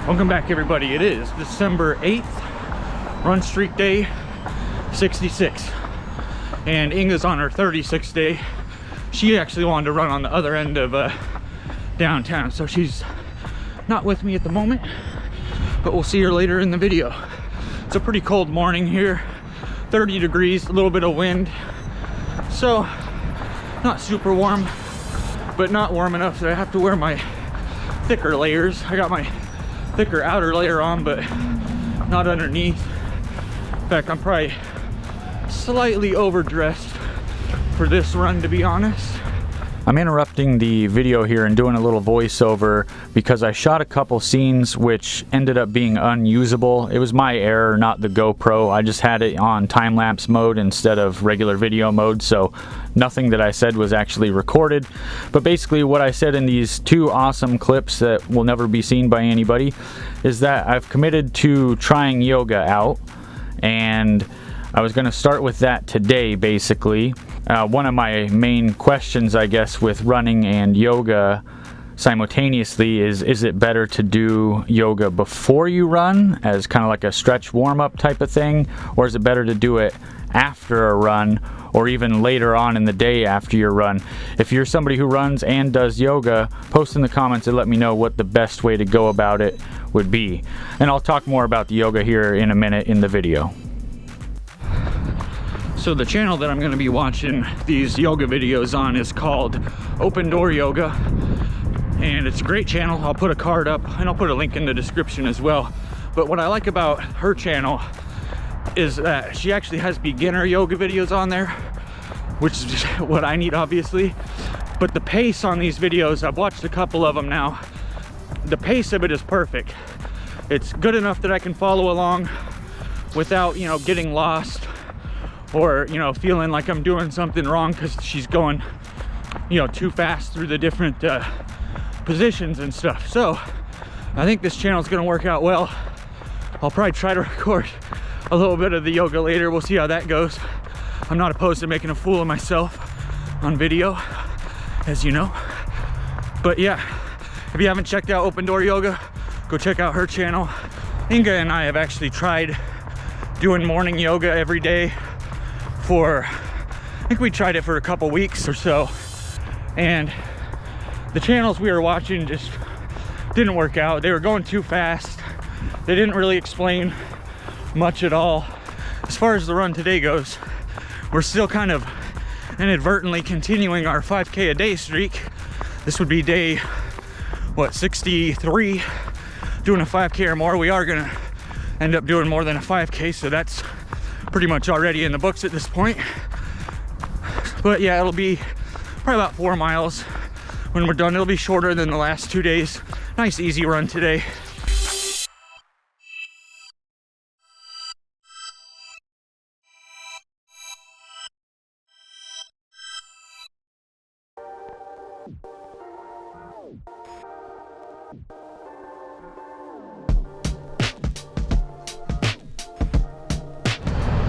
Welcome back, everybody. It is December 8th, run streak day 66, and Inga's on her 36th day. She actually wanted to run on the other end of downtown, so she's not with me at the moment, but we'll see her later in the video. It's a pretty cold morning here, 30 degrees, a little bit of wind, so not super warm, but not warm enough that I have to wear my thicker layers. I got my thicker outer layer on, but not underneath. In fact, I'm probably slightly overdressed for this run, to be honest. I'm interrupting the video here and doing a little voiceover because I shot a couple scenes which ended up being unusable. It was my error, not the GoPro. I just had it on time-lapse mode instead of regular video mode, so nothing that I said was actually recorded. But basically what I said in these two awesome clips that will never be seen by anybody is that I've committed to trying yoga out, and I was going to start with that today, basically. One of my main questions, I guess, with running and yoga simultaneously is it better to do yoga before you run as kind of like a stretch warm-up type of thing, or is it better to do it after a run or even later on in the day after your run? If you're somebody who runs and does yoga, post in the comments and let me know what the best way to go about it would be. And I'll talk more about the yoga here in a minute in the video. So the channel that I'm going to be watching these yoga videos on is called Open Door Yoga, and it's a great channel. I'll put a card up and I'll put a link in the description as well. But what I like about her channel is that she actually has beginner yoga videos on there, which is just what I need, obviously. But the pace on these videos, I've watched a couple of them now, the pace of it is perfect. It's good enough that I can follow along without, you know, getting lost or, you know, feeling like I'm doing something wrong because she's going, you know, too fast through the different positions and stuff. So I think this channel is going to work out well. I'll probably try to record a little bit of the yoga later. We'll see how that goes. I'm not opposed to making a fool of myself on video, as you know. But yeah, if you haven't checked out Open Door Yoga, go check out her channel. Inga and I have actually tried doing morning yoga every day for, I think we tried it for a couple weeks or so, and the channels we were watching just didn't work out. They were going too fast. They didn't really explain much at all. As far as the run today goes, we're still kind of inadvertently continuing our 5K a day streak. This would be day, what, 63, doing a 5K or more. We are gonna end up doing more than a 5K, so that's pretty much already in the books at this point. But yeah, it'll be probably about 4 miles when we're done. It'll be shorter than the last 2 days. Nice easy run today.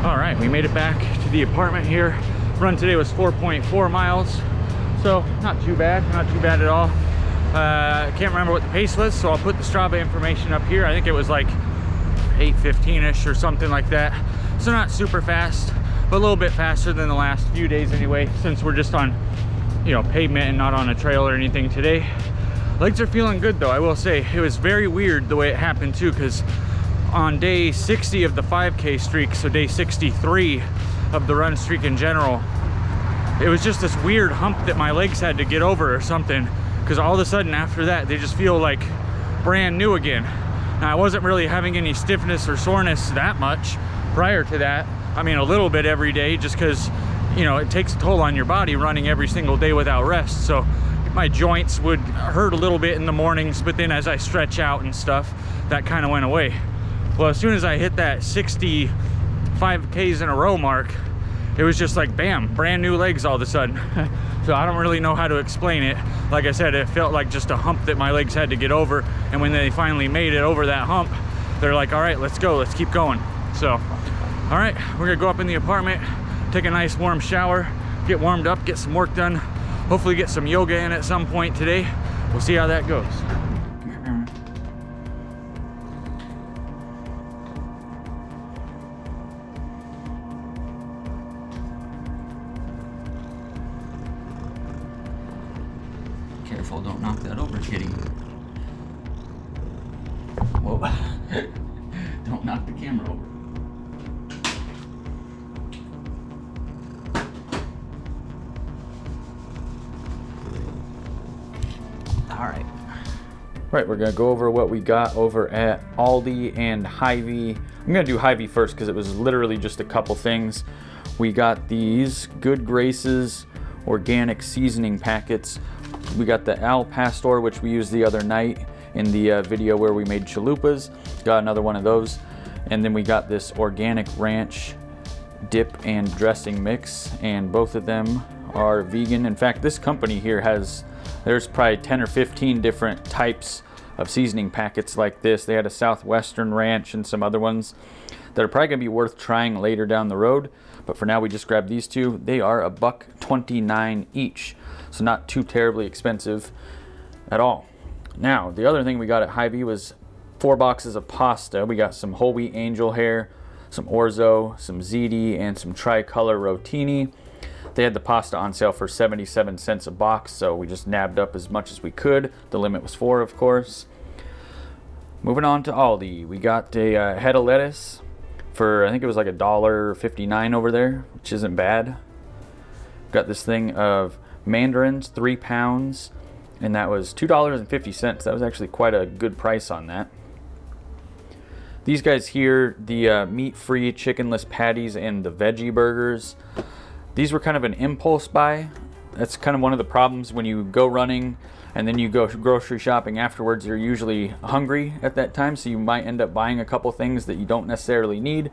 All right, we made it back to the apartment here. Run today was 4.4 miles, so not too bad at all. I can't remember what the pace was, so I'll put the Strava information up here. I think it was like 8:15-ish or something like that. So not super fast, but a little bit faster than the last few days anyway, since we're just on, you know, pavement and not on a trail or anything today. Legs are feeling good though, I will say. It was very weird the way it happened too, because on day 60 of the 5K streak, so day 63 of the run streak in general, it was just this weird hump that my legs had to get over or something, because all of a sudden after that they just feel like brand new again. Now, I wasn't really having any stiffness or soreness that much prior to that. I mean, a little bit every day, just because, you know, it takes a toll on your body running every single day without rest. So my joints would hurt a little bit in the mornings, but then as I stretch out and stuff, that kind of went away. Well, as soon as I hit that 65 Ks in a row mark, it was just like, bam, brand new legs all of a sudden. So I don't really know how to explain it. Like I said, it felt like just a hump that my legs had to get over. And when they finally made it over that hump, they're like, all right, let's go, let's keep going. So, all right, we're gonna go up in the apartment, take a nice warm shower, get warmed up, get some work done, hopefully get some yoga in at some point today. We'll see how that goes. careful, don't knock that over, kitty. Whoa. Don't knock the camera over. All right. Right, we're gonna go over what we got over at Aldi and Hy-Vee. I'm gonna do Hy-Vee first because it was literally just a couple things. We got these Good Graces organic seasoning packets. We got the Al Pastor, which we used the other night in the video where we made chalupas. Got another one of those. And then we got this organic ranch dip and dressing mix, and both of them are vegan. In fact, this company here there's probably 10 or 15 different types of seasoning packets like this. They had a Southwestern ranch and some other ones that are probably gonna be worth trying later down the road. But for now, we just grabbed these two. They are $1.29 each, so not too terribly expensive at all. Now, the other thing we got at Hy-Vee was 4 boxes of pasta. We got some whole wheat angel hair, some orzo, some ziti, and some tricolor rotini. They had the pasta on sale for 77 cents a box, so we just nabbed up as much as we could. The limit was 4, of course. Moving on to Aldi, we got a head of lettuce for, I think it was like $1.59 over there, which isn't bad. Got this thing of mandarins, 3 pounds, and that was $2.50. That was actually quite a good price on that. These guys here, the meat-free chickenless patties and the veggie burgers, these were kind of an impulse buy. That's kind of one of the problems when you go running and then you go grocery shopping afterwards. You're usually hungry at that time, so you might end up buying a couple things that you don't necessarily need,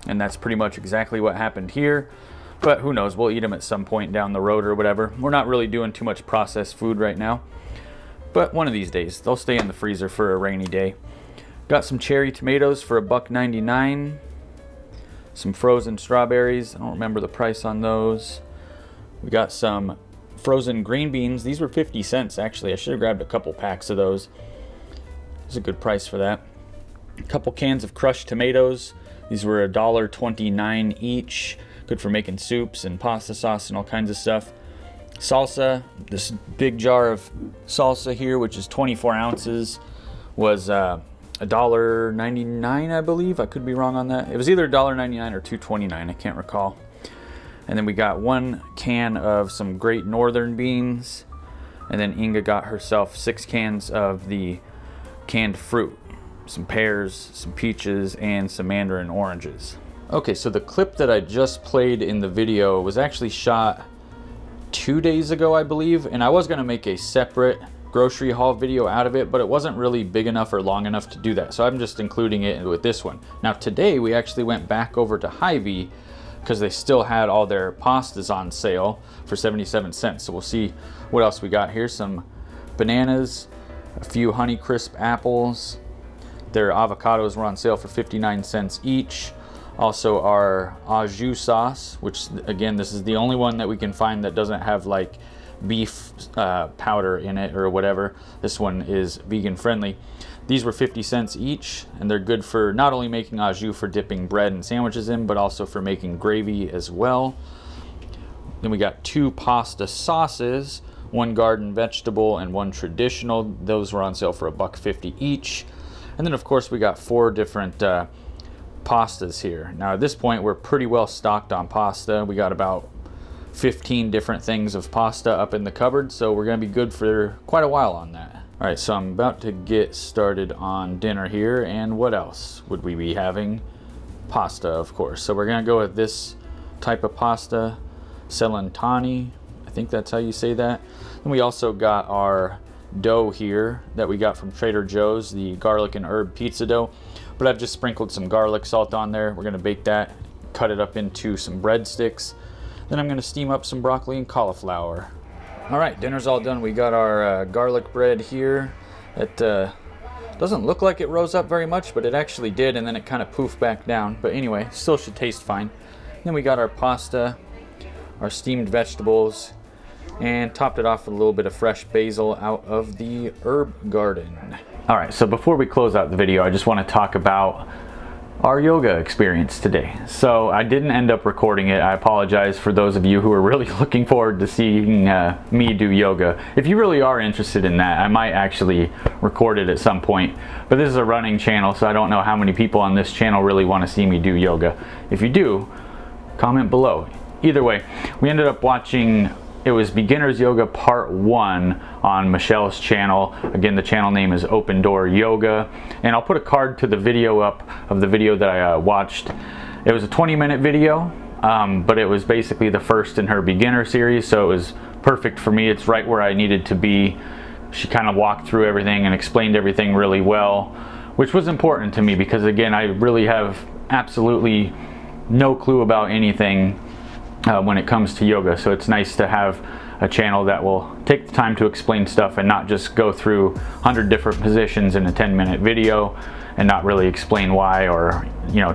and that's pretty much exactly what happened here. But who knows, we'll eat them at some point down the road or whatever. We're not really doing too much processed food right now, but one of these days they'll stay in the freezer for a rainy day. Got some cherry tomatoes for $1.99. Some frozen strawberries. I don't remember the price on those. We got some frozen green beans. These were 50 cents actually. I should have grabbed a couple packs of those. It's a good price for that. A couple cans of crushed tomatoes. These were $1.29 each. Good for making soups and pasta sauce and all kinds of stuff. Salsa. This big jar of salsa here, which is 24 ounces, was $1.99, I believe. I could be wrong on that. It was either $1.99 or $2.29. I can't recall. And then we got 1 can of some Great Northern beans. And then Inga got herself 6 cans of the canned fruit. Some pears, some peaches, and some mandarin oranges. Okay, so the clip that I just played in the video was actually shot 2 days ago, I believe. And I was gonna make a separate grocery haul video out of it, but it wasn't really big enough or long enough to do that, so I'm just including it with this one. Now today we actually went back over to Hy-Vee because they still had all their pastas on sale for 77 cents, so we'll see what else we got here. Some bananas, a few Honeycrisp apples. Their avocados were on sale for 59 cents each. Also our au jus sauce, which again, this is the only one that we can find that doesn't have like beef powder in it or whatever. This one is vegan friendly. These were 50 cents each, and they're good for not only making au jus for dipping bread and sandwiches in, but also for making gravy as well. Then we got 2 pasta sauces, 1 garden vegetable and 1 traditional. Those were on sale for $1.50 each. And then of course we got 4 different pastas here. Now at this point we're pretty well stocked on pasta. We got about 15 different things of pasta up in the cupboard, so we're gonna be good for quite a while on that. All right, so I'm about to get started on dinner here, and what else would we be having? Pasta, of course. So we're gonna go with this type of pasta, Celentani, I think that's how you say that. And we also got our dough here that we got from Trader Joe's, the garlic and herb pizza dough, but I've just sprinkled some garlic salt on there. We're gonna bake that, cut it up into some breadsticks. Then I'm gonna steam up some broccoli and cauliflower. All right, dinner's all done. We got our garlic bread here. It doesn't look like it rose up very much, but it actually did, and then it kind of poofed back down. But anyway, still should taste fine. Then we got our pasta, our steamed vegetables, and topped it off with a little bit of fresh basil out of the herb garden. All right, so before we close out the video, I just want to talk about our yoga experience today. So I didn't end up recording it. I apologize for those of you who are really looking forward to seeing me do yoga. If you really are interested in that, I might actually record it at some point. But this is a running channel, so I don't know how many people on this channel really want to see me do yoga. If you do, comment below. Either way, we ended up watching, it was Beginner's Yoga Part 1 on Michelle's channel. Again, the channel name is Open Door Yoga. And I'll put a card to the video up of the video that I watched. It was a 20-minute video, but it was basically the first in her beginner series, so it was perfect for me. It's right where I needed to be. She kind of walked through everything and explained everything really well, which was important to me because, again, I really have absolutely no clue about anything when it comes to yoga, so it's nice to have a channel that will take the time to explain stuff and not just go through 100 different positions in a 10-minute video and not really explain why, or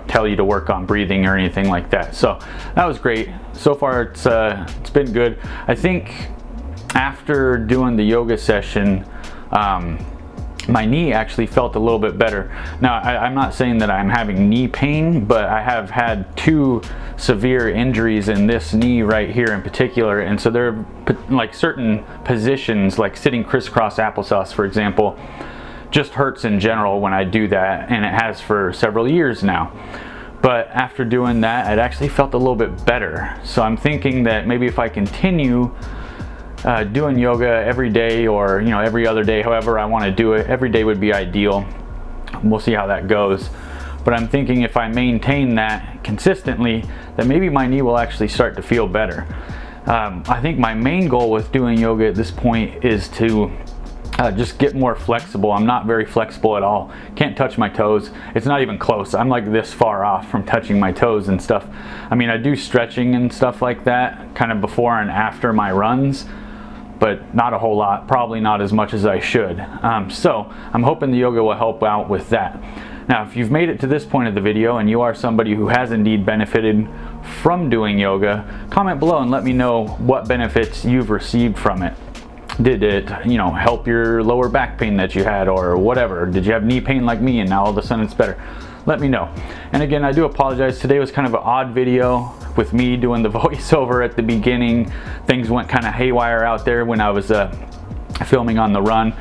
tell you to work on breathing or anything like that. So that was great. So far it's been good. I think after doing the yoga session, my knee actually felt a little bit better. Now, I'm not saying that I'm having knee pain, but I have had 2 severe injuries in this knee right here in particular, and so there are like certain positions, like sitting crisscross applesauce, for example, just hurts in general when I do that, and it has for several years now. But after doing that, it actually felt a little bit better. So I'm thinking that maybe if I continue doing yoga every day, or every other day, however I want to do it, every day would be ideal. We'll see how that goes. But I'm thinking if I maintain that consistently, that maybe my knee will actually start to feel better. I think my main goal with doing yoga at this point is to just get more flexible. I'm not very flexible at all. Can't touch my toes. It's not even close. I'm like this far off from touching my toes and stuff. I mean, I do stretching and stuff like that kind of before and after my runs, but not a whole lot, probably not as much as I should. So I'm hoping the yoga will help out with that. Now, if you've made it to this point of the video and you are somebody who has indeed benefited from doing yoga, comment below and let me know what benefits you've received from it. Did it, help your lower back pain that you had, or whatever? Did you have knee pain like me and now all of a sudden it's better? Let me know. And again, I do apologize. Today was kind of an odd video with me doing the voiceover at the beginning. Things went kind of haywire out there when I was filming on the run.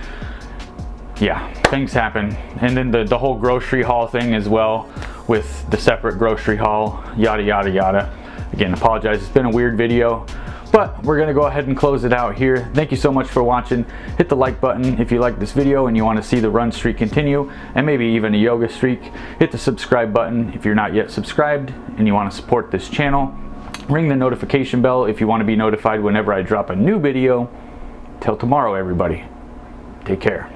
Yeah, things happen. And then the whole grocery haul thing as well, with the separate grocery haul, yada yada yada. Again, apologize. It's been a weird video, but we're gonna go ahead and close it out here. Thank you so much for watching. Hit the like button if you like this video and you want to see the run streak continue, and maybe even a yoga streak. Hit the subscribe button if you're not yet subscribed and you want to support this channel. Ring the notification bell if you want to be notified whenever I drop a new video. Till tomorrow, everybody. Take care.